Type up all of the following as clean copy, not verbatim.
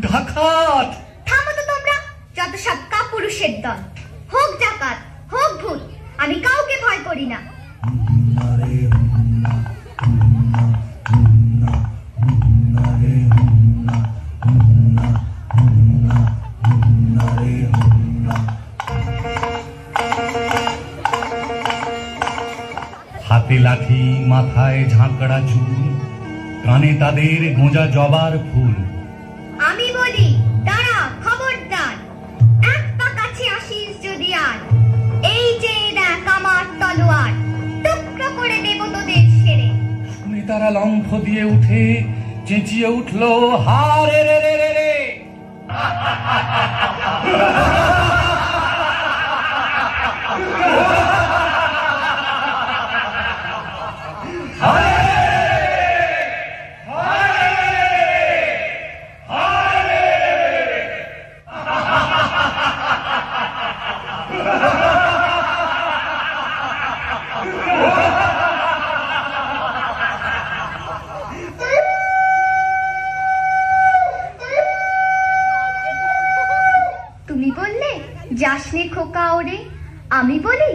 ডাকাত। থামো তো তোমরা, যত সব কাপুরুষের দল। হোক ডাকাত, হোক ভূত, আমি কাউকে ভয় করি না। হাতে লাঠি, মাথায় ঝাঁকড়া চুল, কানে তাদের গোঁজা জবার ফুল। আমি বলি দাঁড়া, খবরদার, এক পা কাছে আসিস যদি আর, এই যে দেখ আমার তলোয়ার, টুকরো করে দেব তোদের ছেড়ে। শুনে তারা লম্ফ দিয়ে উঠে চেঁচিয়ে উঠল, হারে রে রে রে রে। তুমি বললে যাসনে খোকা ওরে, আমি বলি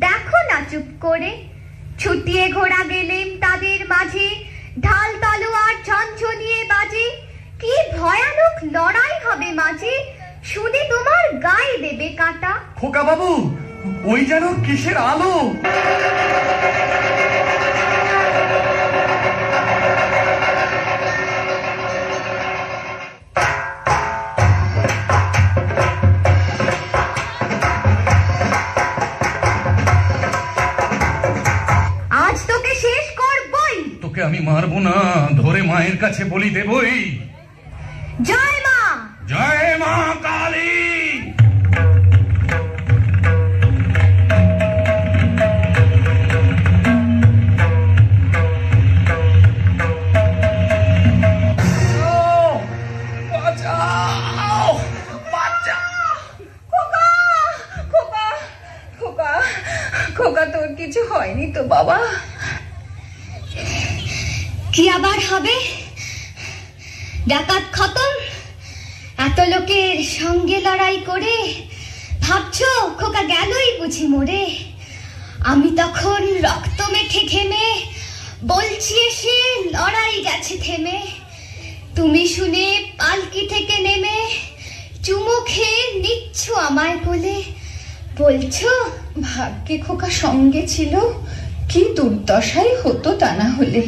দেখো না চুপ করে। ছুটিয়ে ঘোড়া গেলেম তাদের মাঝে, ঢাল তলোয়ার ঝনঝনিয়ে বাজে। কি ভয়ানক লড়াই হবে মাঝে, শুনে তোমার গায়ে দেবে কাঁটা। খোকা বাবু, ওই যেন কিসের আলো। আজ তোকে শেষ করবই। তোকে আমি মারবো না, ধরে মায়ের কাছে বলি দেবই। জয় মা, জয় মা কালী। খোকা, তোর কিছু হয়নি তো বাবা? কি আবার হবে? ডাকাত খতম, এত লোকের সঙ্গে লড়াই করে ভাবছো খোকা গেলই বুঝি মরে। আমি তখন রক্ত মেখে ঘেমে বলছি এসে লড়াই গেছে থেমে। তুমি শুনে পালকি থেকে নেমে চুমু খেয়ে নিচ্ছ আমায় কোলে, বলছো ভাগ্যে খোকা সঙ্গে ছিল, কি দুর্দশাই হতো তা না হলে।